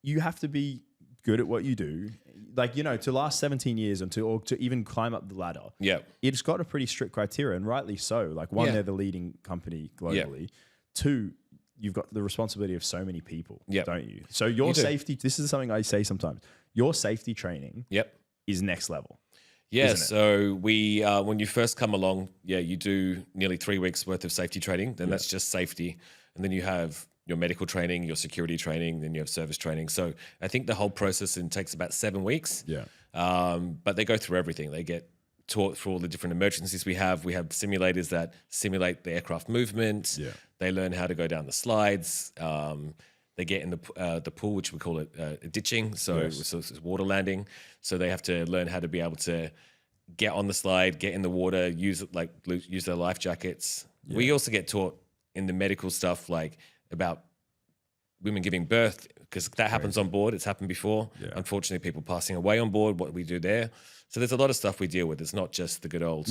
you have to be good at what you do. Like, to last 17 years and to even climb up the ladder. Yeah. It's got a pretty strict criteria and rightly so. Like one, they're the leading company globally. 2, you've got the responsibility of so many people, don't you? So your safety, this is something I say sometimes, your safety training is next level. Yeah, so we when you first come along, you do nearly 3 weeks worth of safety training. Then that's just safety. And then you have your medical training, your security training, then you have service training. So I think the whole process takes about 7 weeks. Yeah. But they go through everything. They get taught through all the different emergencies we have. We have simulators that simulate the aircraft movement. Yeah. They learn how to go down the slides. They get in the pool, which we call it ditching. So it's water landing. So they have to learn how to be able to get on the slide, get in the water, use their life jackets. Yeah. We also get taught in the medical stuff, like about women giving birth, because that happens on board. It's happened before. Yeah. Unfortunately, people passing away on board, what we do there. So there's a lot of stuff we deal with. It's not just the good old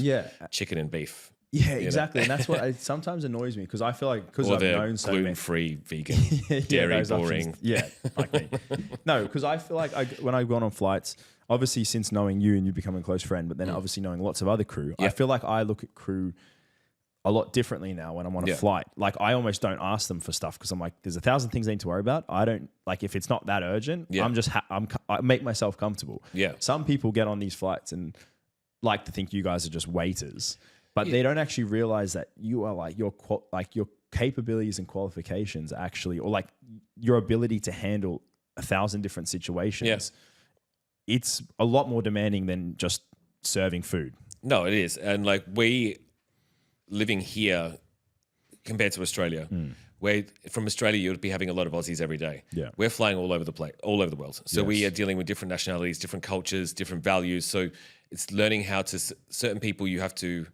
chicken and beef. Yeah, exactly. And that's what sometimes annoys me because I feel like because I've known so many gluten-free, vegan, dairy, boring. Like me. No, because I feel like when I've gone on flights, obviously since knowing you and you becoming a close friend, but then obviously knowing lots of other crew, I feel like I look at crew a lot differently now when I'm on a flight. Like I almost don't ask them for stuff because I'm like, there's 1,000 things I need to worry about. I don't like if it's not that urgent. I'm just I make myself comfortable. Yeah. Some people get on these flights and like to think you guys are just waiters. But they don't actually realize that you are like your capabilities and qualifications actually, or like your ability to handle 1,000 different situations. Yes. It's a lot more demanding than just serving food. No, it is. And like we living here compared to Australia, where from Australia, you'd be having a lot of Aussies every day. Yeah. We're flying all over the place, all over the world. So we are dealing with different nationalities, different cultures, different values. So it's learning how to, certain people you have to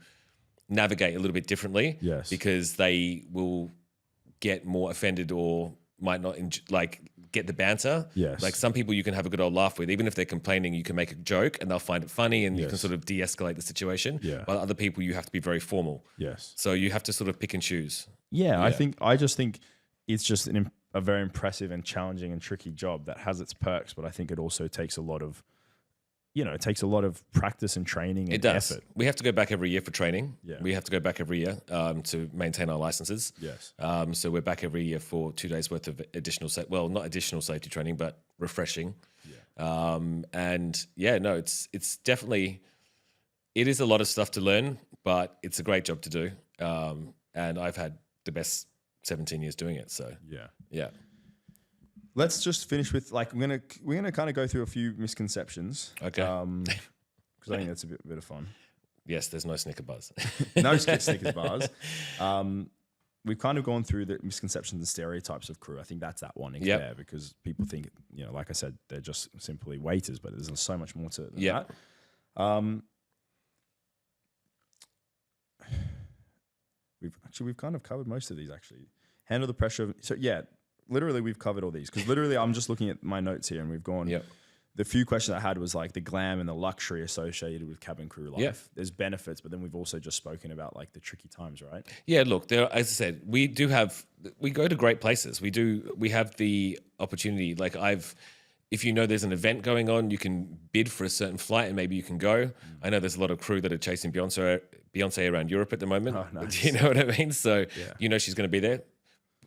navigate a little bit differently, because they will get more offended or might not get the banter. Yes. Like some people you can have a good old laugh with, even if they're complaining, you can make a joke and they'll find it funny and you can sort of de-escalate the situation. Yeah. But other people you have to be very formal. Yes. So you have to sort of pick and choose. Yeah. I just think it's just a very impressive and challenging and tricky job that has its perks, but I think it also takes a lot of it takes a lot of practice and training and It does. effort. We have to go back every year for training. Yeah. We have to go back every year to maintain our licenses. Yes. So we're back every year for 2 days worth of additional, not additional safety training, but refreshing. Yeah. It's definitely, it is a lot of stuff to learn, but it's a great job to do. And I've had the best 17 years doing it. So yeah. Let's just finish with we're gonna kind of go through a few misconceptions. Okay. Because I think that's a bit of fun. Yes, there's no Snicker bars. No Snickers bars. We've kind of gone through the misconceptions and stereotypes of crew. I think that's that one there because people think, like I said, they're just simply waiters, but there's so much more to it than that. We've kind of covered most of these actually. Handle the pressure. So literally we've covered all these because literally I'm just looking at my notes here and we've gone. Yep. The few questions I had was like the glam and the luxury associated with cabin crew life. Yep. There's benefits, but then we've also just spoken about like the tricky times, right? Yeah, look, as I said, we go to great places. We have the opportunity. Like if there's an event going on, you can bid for a certain flight and maybe you can go. I know there's a lot of crew that are chasing Beyonce around Europe at the moment. Oh, nice. Do you know what I mean? So she's going to be there.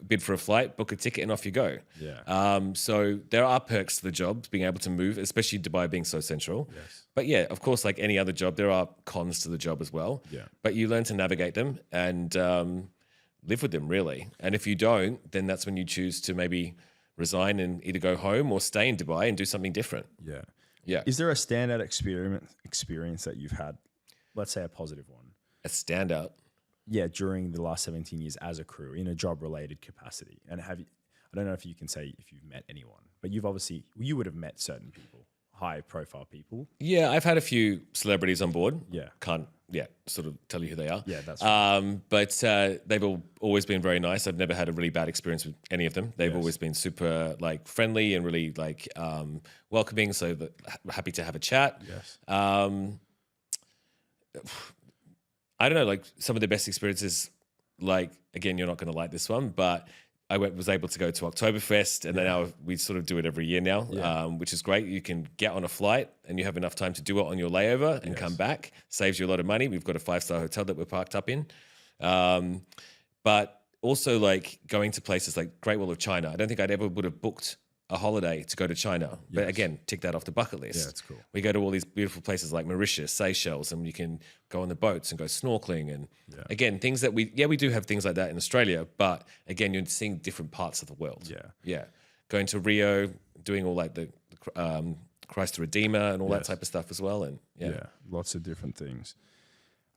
Bid for a flight, book a ticket, and off you go. Yeah. So there are perks to the job, being able to move, especially Dubai being so central. Yes. But yeah, of course, like any other job, there are cons to the job as well. Yeah. But you learn to navigate them and live with them, really. And if you don't, then that's when you choose to maybe resign and either go home or stay in Dubai and do something different. Yeah. Yeah. Is there a standout experience that you've had? Let's say a positive one. A standout. Yeah, during the last 17 years as a crew in a job-related capacity. And I don't know if you can say if you've met anyone, but you would have met certain people, high-profile people. Yeah, I've had a few celebrities on board. Yeah. Can't, sort of tell you who they are. Yeah, that's right. But they've always been very nice. I've never had a really bad experience with any of them. They've always been super friendly and really welcoming. So happy to have a chat. Yes. I don't know, some of the best experiences, again, you're not going to like this one, but I was able to go to Oktoberfest and then now we sort of do it every year now, which is great. You can get on a flight and you have enough time to do it on your layover and come back. Saves you a lot of money. We've got a 5-star hotel that we're parked up in. But also going to places like Great Wall of China. I don't think I'd ever would have booked a holiday to go to China. But again, tick that off the bucket list. Yeah, that's cool. We go to all these beautiful places like Mauritius, Seychelles, and you can go on the boats and go snorkeling. And again, things that we do have things like that in Australia, but again, you're seeing different parts of the world. Yeah. Yeah. Going to Rio, doing all the Christ the Redeemer and all that type of stuff as well. And yeah, lots of different things.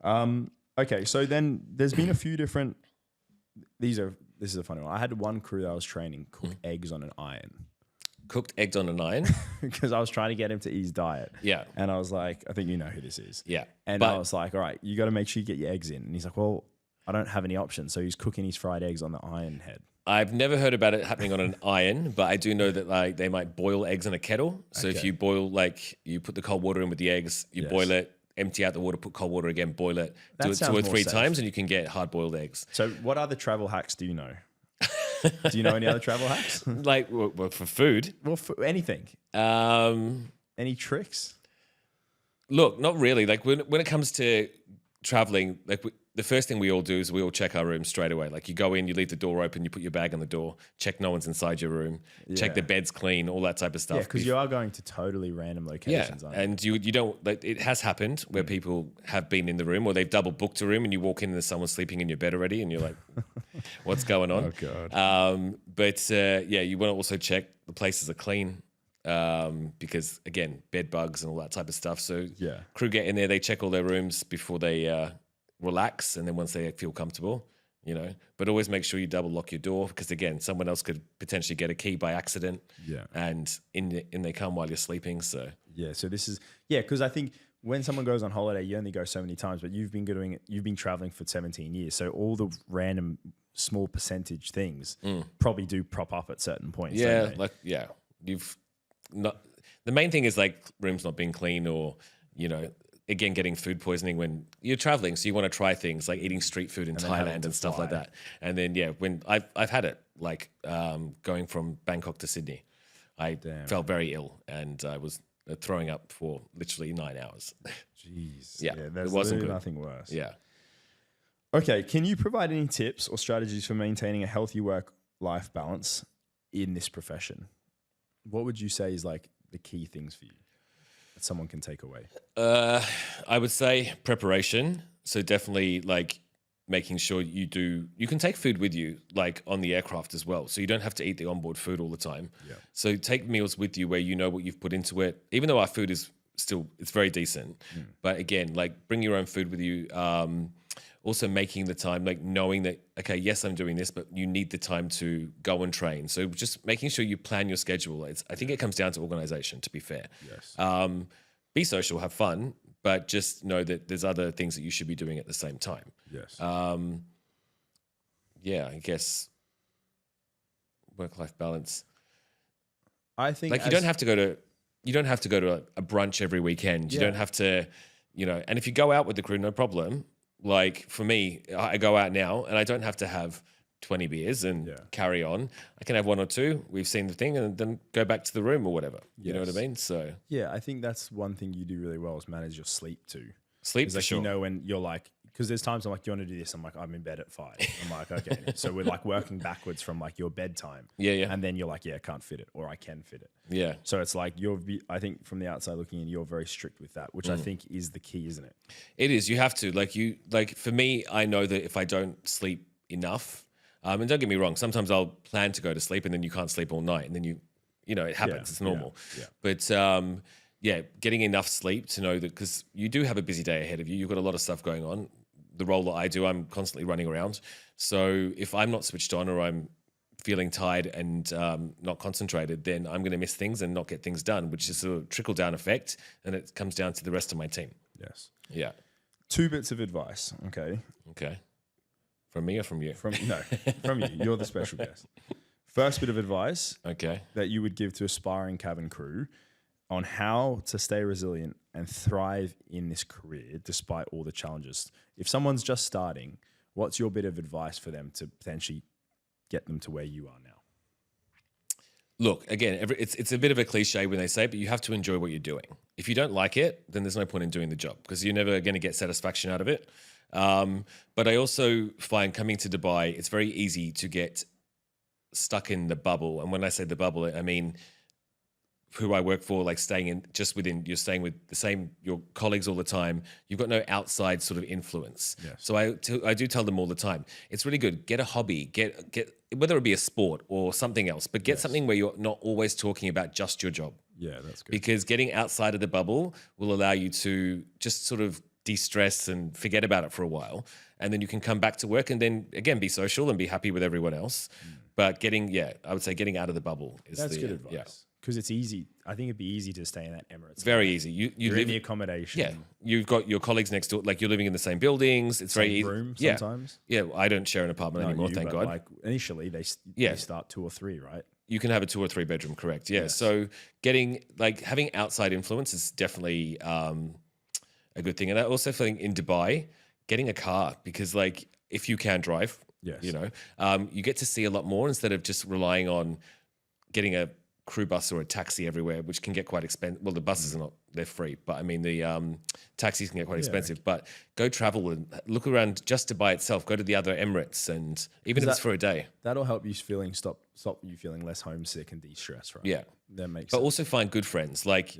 Okay, so then there's been a few different, this is a funny one. I had one crew that I was training cook eggs on an iron. Cooked eggs on an iron? Because I was trying to get him to ease diet. Yeah. And I was like, I think you know who this is. Yeah. And I was like, all right, you got to make sure you get your eggs in. And he's like, well, I don't have any options. So he's cooking his fried eggs on the iron head. I've never heard about it happening on an iron, but I do know that they might boil eggs in a kettle. So if you boil, you put the cold water in with the eggs, you boil it, empty out the water, put cold water again, boil it, do it 2 or 3 times, and you can get hard boiled eggs. So what other travel hacks do you know? Do you know any other travel hacks? For food? Well, for anything. Any tricks? Look, not really. When it comes to traveling, the first thing we all do is we all check our rooms straight away. You go in, you leave the door open, you put your bag on the door, check no one's inside your room, check the bed's clean, all that type of stuff. Yeah, because you are going to totally random locations. Yeah, and you don't. It has happened where people have been in the room or they've double booked a room and you walk in and there's someone sleeping in your bed already and you're like, what's going on? Oh God. You want to also check the places are clean. Because again, bed bugs and all that type of stuff. So crew get in there, they check all their rooms before they relax, and then once they feel comfortable, but always make sure you double lock your door because again, someone else could potentially get a key by accident. Yeah, and in they come while you're sleeping. So so this is because I think when someone goes on holiday, you only go so many times, but you've been traveling for 17 years, so all the random small percentage things probably do prop up at certain points. You've not. The main thing is rooms not being clean or again, getting food poisoning when you're traveling. So you want to try things like eating street food in Thailand and stuff like that. And then, when I've had it, going from Bangkok to Sydney, I felt very ill and I was throwing up for literally 9 hours. Jeez. Yeah, there's it wasn't literally good. nothing worse. Yeah. Okay, can you provide any tips or strategies for maintaining a healthy work-life balance in this profession? What would you say is like the key things for you that someone can take away? I would say preparation. So definitely like making sure you can take food with you like on the aircraft as well. So you don't have to eat the onboard food all the time. Yeah. So take meals with you where you know what you've put into it, even though our food is still, it's very decent. But again, like bring your own food with you. Also making the time, like knowing that, okay, yes, I'm doing this, but you need the time to go and train. So just making sure you plan your schedule. I think it comes down to organization, to be fair. Yes. Be social, have fun, but just know that there's other things that you should be doing at the same time. Yes. Yeah, I guess work-life balance. I think Like you don't have to go to a brunch every weekend. You don't have to, and if you go out with the crew, no problem. Like for me, I go out now and I don't have to have 20 beers and carry on. I can have 1 or 2. We've seen the thing and then go back to the room or whatever. You know what I mean? So yeah, I think that's one thing you do really well is manage your sleep too. Sleep for like, sure. You know, when you're like, because there's times I'm like, do you want to do this? I'm like, I'm in bed at 5. I'm like, okay. So we're like working backwards from like your bedtime. Yeah. And then you're like, yeah, I can't fit it, or I can fit it. Yeah. So it's like I think from the outside looking in, you're very strict with that, which I think is the key, isn't it? It is. You have to. Like for me, I know that if I don't sleep enough, and don't get me wrong, sometimes I'll plan to go to sleep and then you can't sleep all night, and then it happens. It's normal. Yeah. But getting enough sleep to know that, because you do have a busy day ahead of you. You've got a lot of stuff going on. The role that I do, I'm constantly running around. So if I'm not switched on or I'm feeling tired and not concentrated, then I'm going to miss things and not get things done, which is a trickle down effect, and it comes down to the rest of my team. Yes. Yeah. 2 bits of advice. Okay. From me or from you? From you. You're the special guest. First bit of advice that you would give to aspiring cabin crew on how to stay resilient and thrive in this career despite all the challenges. If someone's just starting, what's your bit of advice for them to potentially get them to where you are now? Look, again, it's a bit of a cliche when they say it, but you have to enjoy what you're doing. If you don't like it, then there's no point in doing the job because you're never going to get satisfaction out of it. But I also find coming to Dubai, it's very easy to get stuck in the bubble. And when I say the bubble, I mean who I work for, like you're staying with your colleagues all the time. You've got no outside sort of influence. Yes. So I do tell them all the time, it's really good. Get a hobby, get whether it be a sport or something else, but get something where you're not always talking about just your job. Yeah, that's good. Because getting outside of the bubble will allow you to just sort of de-stress and forget about it for a while. And then you can come back to work and then again, be social and be happy with everyone else. But I would say getting out of the bubble is good advice. Yeah. Because it's easy. I think it'd be easy to stay in that Emirates. Very easy. You're in the accommodation. Yeah. You've got your colleagues next door. Like you're living in the same buildings. It's very easy. Room sometimes. Yeah. I don't share an apartment anymore, thank God. Like initially they start 2 or 3, right? You can have a 2 or 3 bedroom, correct? Yeah. Yes. So having outside influence is definitely a good thing. And I also think in Dubai, getting a car, because like if you can drive, you get to see a lot more instead of just relying on getting a crew bus or a taxi everywhere, which can get quite expensive. Well, the buses they're free, but I mean the taxis can get quite expensive. But go travel and look around just Dubai itself. Go to the other Emirates, and even if it's for a day, that'll help you stop you feeling less homesick and de-stress, right? Yeah, that makes. But sense. also find good friends. Like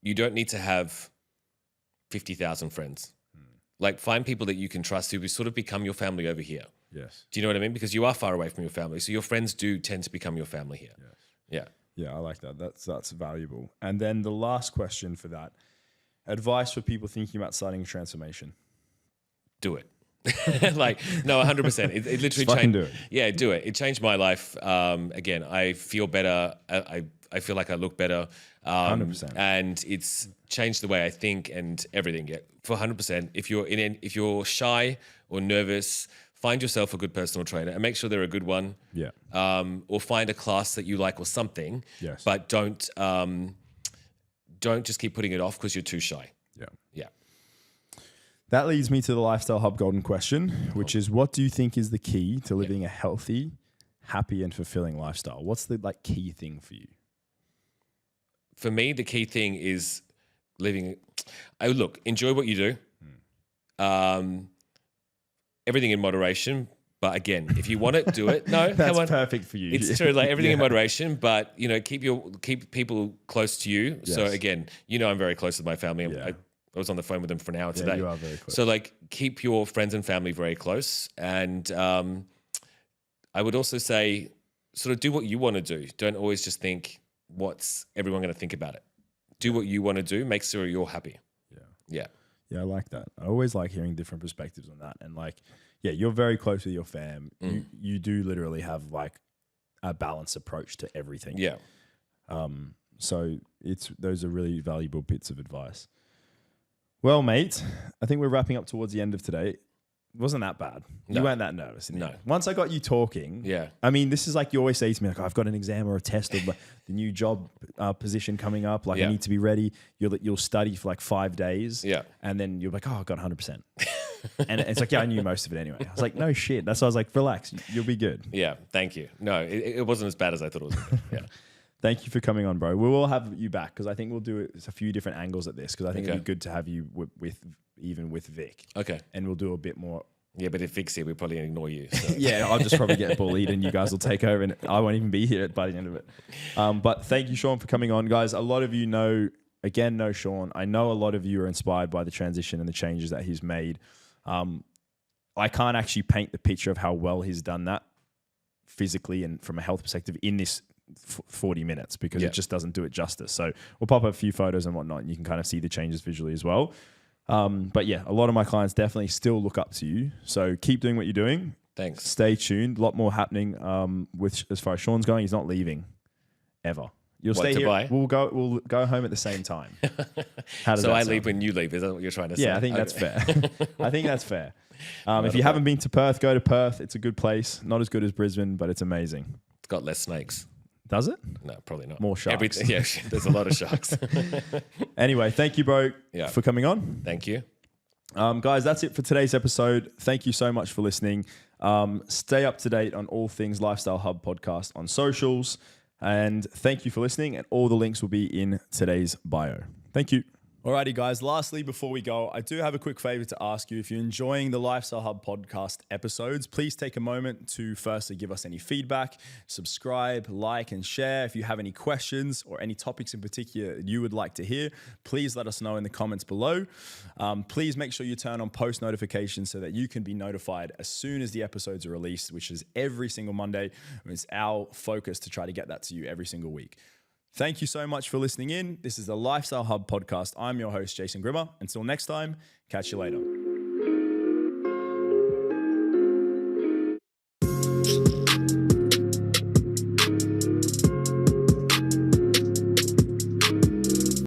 you don't need to have 50,000 friends. Like find people that you can trust who sort of become your family over here. Yes. Do you know what I mean? Because you are far away from your family, so your friends do tend to become your family here. Yes. Yeah. Yeah, I like that. That's valuable. And then the last question for that, advice for people thinking about starting a transformation. Do it. 100%. It literally changed. Do it. Yeah, do it. It changed my life. Again, I feel better. I feel like I look better. 100%. And it's changed the way I think and everything. Yeah, for 100%. If you're shy or nervous, find yourself a good personal trainer and make sure they're a good one. Yeah. Or find a class that you like or something. Yes. But don't just keep putting it off because you're too shy. Yeah. Yeah. That leads me to the Lifestyle Hub golden question, which is, what do you think is the key to living a healthy, happy, and fulfilling lifestyle? What's the key thing for you? for me, the key thing is living. Look, enjoy what you do. Everything in moderation. But again, if you want it, do it. No, That's come on. perfect for you. It's true, like everything in moderation, but you know, keep people close to you. Yes. So again, you know, I'm very close with my family. Yeah. I was on the phone with them for an hour today. You are very close. So like, keep your friends and family very close. And I would also say, sort of do what you want to do. Don't always just think what's everyone going to think about it. Do what you want to do. Make sure you're happy. Yeah. Yeah, I like that. I always like hearing different perspectives on that. And like, yeah, you're very close with your fam. You do literally have like a balanced approach to everything. Yeah. So those are really valuable bits of advice. Well, mate, I think we're wrapping up towards the end of today. It wasn't that bad. No. You weren't that nervous. No. Once I got you talking, Yeah. I mean, this is like you always say to me, like, oh, I've got an exam or a test or the new job position coming up. Like, I need to be ready. You'll study for like 5 days. Yeah. And then you're like, oh, I got 100%. And it's like, yeah, I knew most of it anyway. I was like, no shit. That's why I was like, relax. You'll be good. Yeah. Thank you. No, it wasn't as bad as I thought it was. Yeah. Thank you for coming on, bro. We will have you back because I think we'll do a few different angles at this because I think it'd be good to have you with Vic. Okay. And we'll do a bit more. Yeah, but if Vic's here, we'll probably ignore you. So. Yeah, I'll just probably get bullied and you guys will take over and I won't even be here by the end of it. But thank you, Sean, for coming on. Guys, a lot of you know Sean. I know a lot of you are inspired by the transition and the changes that he's made. I can't actually paint the picture of how well he's done that physically and from a health perspective in this 40 minutes because it just doesn't do it justice. So we'll pop up a few photos and whatnot and you can kind of see the changes visually as well. But yeah, a lot of my clients definitely still look up to you. So keep doing what you're doing. Thanks. Stay tuned. A lot more happening with as far as Sean's going. He's not leaving ever. You'll stay here. Dubai? We'll go home at the same time. How does So that I sound? leave when you leave. Is that what you're trying to say? Yeah, I think that's fair. I think that's fair. If you haven't been to Perth, go to Perth. It's a good place. Not as good as Brisbane, but it's amazing. It's got less snakes. Does it? No, probably not. More sharks. Yeah, there's a lot of sharks. Anyway, thank you, bro, for coming on. Thank you. Guys, that's it for today's episode. Thank you so much for listening. Stay up to date on all things Lifestyle Hub podcast on socials. And thank you for listening. And all the links will be in today's bio. Thank you. Alrighty, guys. Lastly, before we go, I do have a quick favor to ask you. If you're enjoying the Lifestyle Hub podcast episodes, please take a moment to firstly give us any feedback, subscribe, like, and share. If you have any questions or any topics in particular you would like to hear, please let us know in the comments below. Please make sure you turn on post notifications so that you can be notified as soon as the episodes are released, which is every single Monday. It's our focus to try to get that to you every single week. Thank you so much for listening in. This is the Lifestyle Hub podcast. I'm your host, Jason Grimmer. Until next time, catch you later.